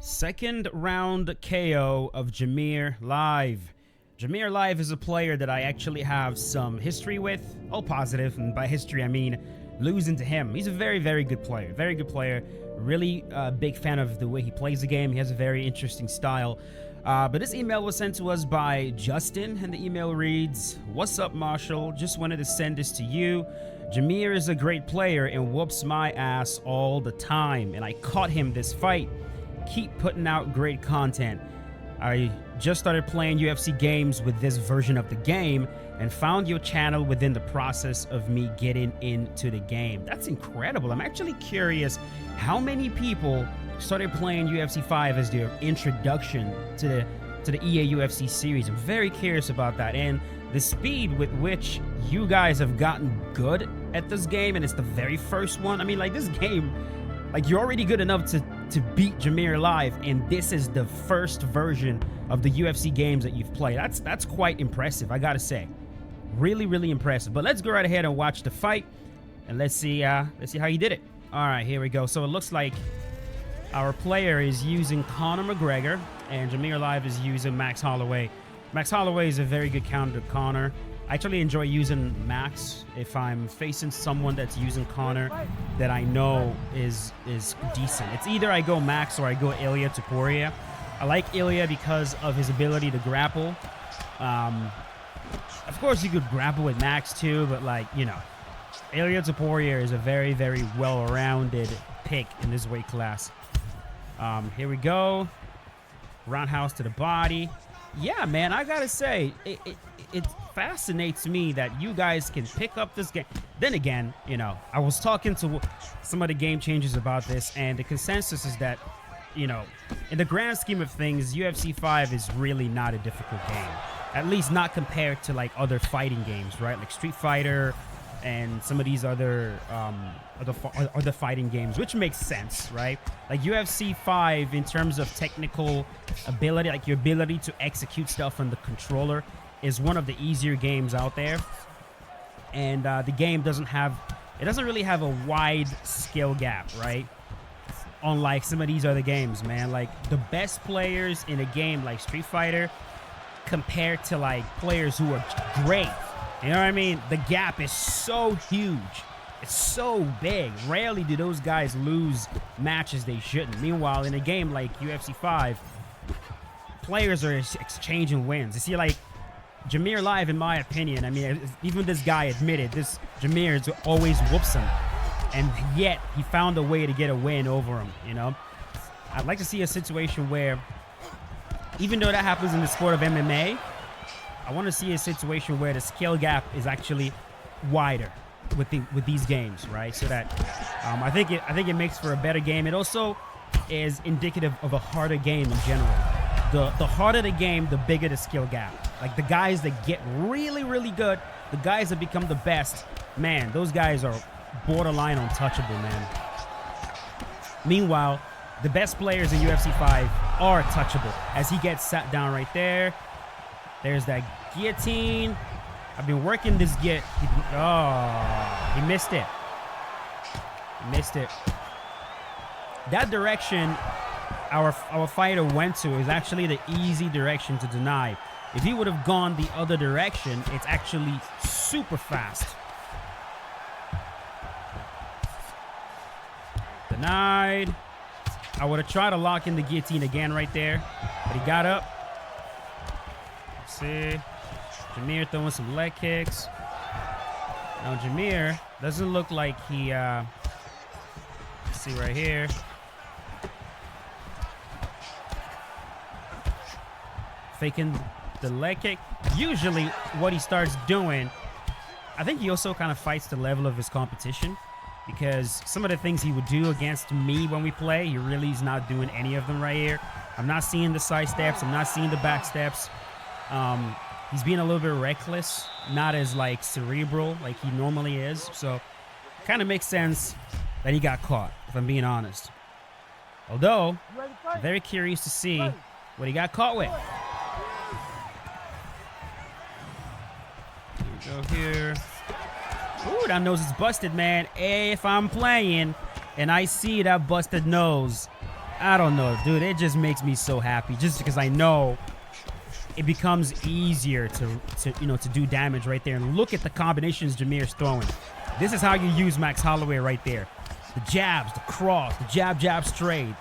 Second round KO of Jameer Live. Jameer Live is a player that I actually have some history with, all positive, and by history I mean losing to him. He's a very, very good player, really big fan of the way he plays the game. He has a very interesting style. But this email was sent to us by Justin, and the email reads, "What's up, Marshall? Just wanted to send this to you. Jameer is a great player and whoops my ass all the time, and I caught him this fight. Keep putting out great content. I just started playing UFC games with this version of the game and found your channel within the process of me getting into the game." That's incredible. I'm actually curious how many people started playing UFC 5 as their introduction to the EA UFC series. I'm very curious about that, and the speed with which you guys have gotten good at this game, and it's the very first one. I mean, like, this game, like, you're already good enough to beat Jameer Live, and this is the first version of the UFC games that you've played. That's quite impressive, I gotta say. Really, really impressive. But let's go right ahead and watch the fight, and let's see how you did it. All right, here we go. So it looks like our player is using Conor McGregor, and Jameer Live is using Max Holloway. Max Holloway is a very good counter to Conor. I actually enjoy using Max if I'm facing someone that's using Conor that I know is decent. It's either I go Max or I go Ilia Topuria. I like Ilia because of his ability to grapple. Of course, you could grapple with Max too, but, like, you know, Ilia Topuria is a very, very well-rounded pick in this weight class. Here we go. Roundhouse to the body. Yeah, man, I gotta say, it fascinates me that you guys can pick up this game. Then again, you know, I was talking to some of the game changers about this, and the consensus is that, you know, in the grand scheme of things, UFC 5 is really not a difficult game. At least not compared to, like, other fighting games, right? Like Street Fighter and some of these other fighting games, which makes sense, right? Like UFC 5, in terms of technical ability, like your ability to execute stuff on the controller, is one of the easier games out there. And the game doesn't really have a wide skill gap, right? Unlike some of these other games, man. Like, the best players in a game like Street Fighter compared to, like, players who are great, you know what I mean? The gap is so huge. It's so big. Rarely do those guys lose matches they shouldn't. Meanwhile, in a game like UFC 5, players are exchanging wins. You see, like, Jameer Live, in my opinion, I mean, even this guy admitted this, Jameer always whoops him, and yet he found a way to get a win over him, you know? I'd like to see a situation where, even though that happens in the sport of MMA, I want to see a situation where the skill gap is actually wider with these games, right? So that I think it makes for a better game. It also is indicative of a harder game in general. The harder the game, the bigger the skill gap. Like, the guys that get really, really good, the guys that become the best, man, those guys are borderline untouchable, man. Meanwhile, the best players in UFC 5 are touchable. As he gets sat down right there, there's that guillotine. I've been working this he missed it. He missed it. That direction our fighter went to is actually the easy direction to deny. If he would have gone the other direction, it's actually super fast. Denied. I would have tried to lock in the guillotine again right there, but he got up. Let's see. Jameer throwing some leg kicks. Now, Jameer doesn't look like he, let's see right here. Faking the leg kick. Usually what he starts doing, I think he also kind of fights the level of his competition, because some of the things he would do against me when we play, he really is not doing any of them right here. I'm not seeing the side steps. I'm not seeing the back steps. He's being a little bit reckless, not as, like, cerebral like he normally is. So kind of makes sense that he got caught, if I'm being honest. Although, I'm very curious to see what he got caught with. Here we go here. Ooh, that nose is busted, man. If I'm playing and I see that busted nose, I don't know, dude. It just makes me so happy just because I know it becomes easier to do damage right there. And look at the combinations Jameer's throwing. This is how you use Max Holloway right there. The jabs, the cross, the jab, jab, straight.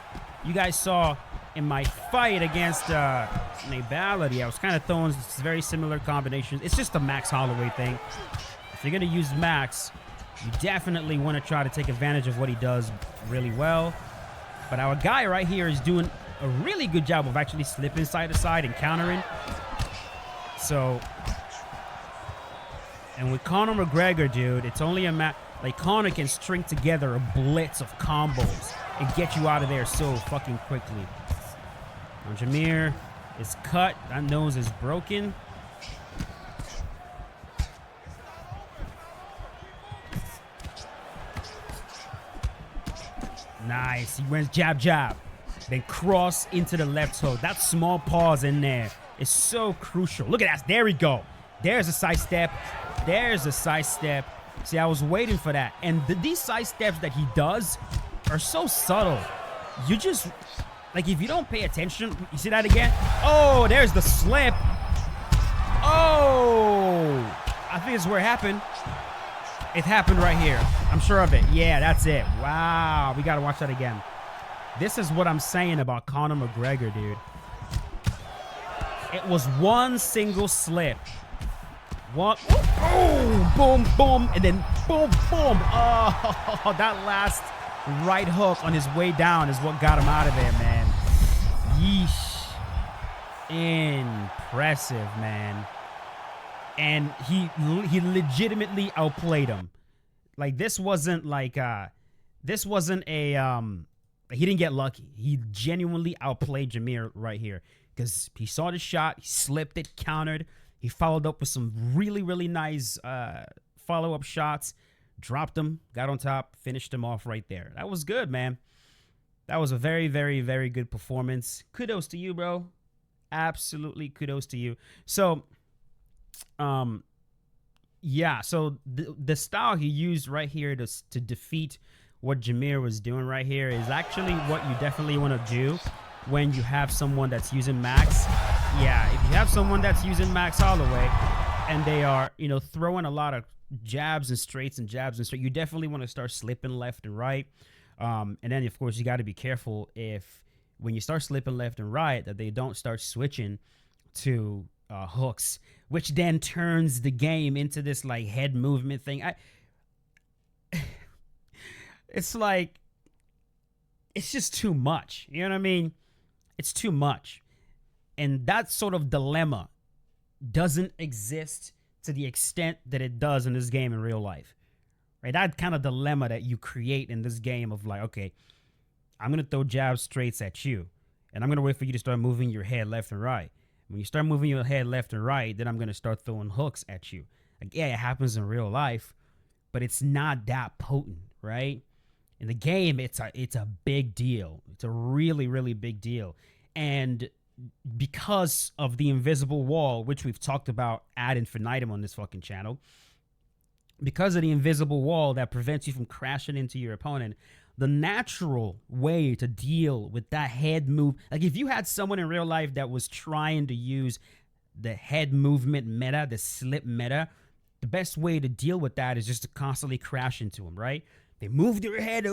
You guys saw in my fight against Nabality, I was kind of throwing very similar combinations. It's just a Max Holloway thing. If you're going to use Max, you definitely want to try to take advantage of what he does really well. But our guy right here is doing a really good job of actually slipping side to side and countering. So, and with Conor McGregor, dude, it's only a match. Like, Conor can string together a blitz of combos and get you out of there so fucking quickly. Now, Jameer is cut. That nose is broken. Nice. He went jab, jab. Then cross into the left hook. That small pause in there is so crucial. Look at that. There we go. There's a side step. There's a side step. See, I was waiting for that. And these side steps that he does are so subtle. You just, like, if you don't pay attention, you see that again? Oh, there's the slip. Oh, I think it's where it happened. It happened right here. I'm sure of it. Yeah, that's it. Wow, we got to watch that again. This is what I'm saying about Conor McGregor, dude. It was one single slip. One, boom, boom, boom, and then boom, boom. Oh, that last right hook on his way down is what got him out of there, man. Yeesh. Impressive, man. And he legitimately outplayed him. Like, this wasn't like he didn't get lucky. He genuinely outplayed Jameer right here because he saw the shot, he slipped it, countered. He followed up with some really, really nice follow-up shots, dropped them, got on top, finished him off right there. That was good, man. That was a very, very, very good performance. Kudos to you, bro. Absolutely kudos to you. So, yeah, so the style he used right here to defeat what Jameer was doing right here is actually what you definitely want to do when you have someone that's using Max. Yeah, if you have someone that's using Max Holloway and they are, throwing a lot of jabs and straights and jabs and straight, you definitely want to start slipping left and right. And then, of course, you got to be careful when you start slipping left and right that they don't start switching to hooks, which then turns the game into this like head movement thing. It's like, it's just too much. You know what I mean? It's too much. And that sort of dilemma doesn't exist to the extent that it does in this game in real life. Right? That kind of dilemma that you create in this game of like, okay, I'm going to throw jab straights at you. And I'm going to wait for you to start moving your head left and right. When you start moving your head left and right, then I'm going to start throwing hooks at you. Like, yeah, it happens in real life, but it's not that potent, right? In the game, it's a big deal. It's a really, really big deal. And because of the invisible wall, which we've talked about ad infinitum on this fucking channel, because of the invisible wall that prevents you from crashing into your opponent, the natural way to deal with that head move, like if you had someone in real life that was trying to use the head movement meta, the slip meta, the best way to deal with that is just to constantly crash into them, right? They move their head,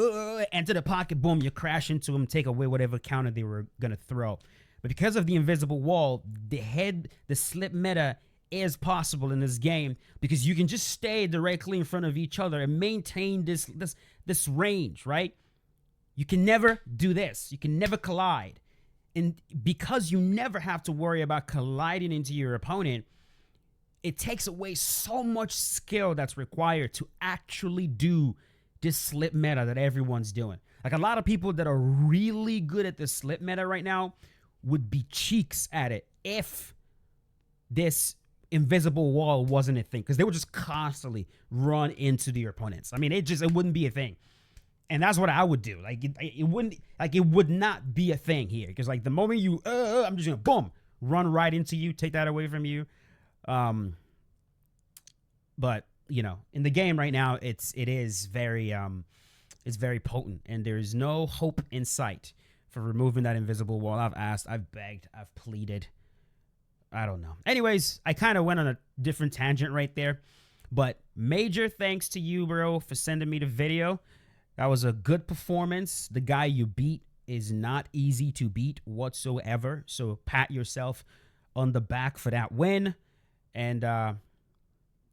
enter the pocket, boom, you crash into them, take away whatever counter they were going to throw. But because of the invisible wall, the slip meta is possible in this game because you can just stay directly in front of each other and maintain this range, right? You can never do this. You can never collide. And because you never have to worry about colliding into your opponent, it takes away so much skill that's required to actually do this slip meta that everyone's doing. Like a lot of people that are really good at this slip meta right now would be cheeks at it if this invisible wall wasn't a thing, because they would just constantly run into their opponents. I mean, it wouldn't be a thing. And that's what I would do. Like it would not be a thing here, because like the moment you I'm just gonna boom run right into you, take that away from you. But in the game right now, it is very it's very potent, and there's no hope in sight for removing that invisible wall. I've asked, I've begged, I've pleaded. I don't know. Anyways, I kind of went on a different tangent right there. But major thanks to you, bro, for sending me the video. That was a good performance. The guy you beat is not easy to beat whatsoever. So pat yourself on the back for that win. And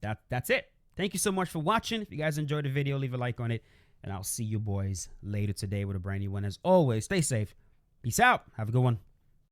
that's it. Thank you so much for watching. If you guys enjoyed the video, leave a like on it. And I'll see you boys later today with a brand new one. As always, stay safe. Peace out. Have a good one.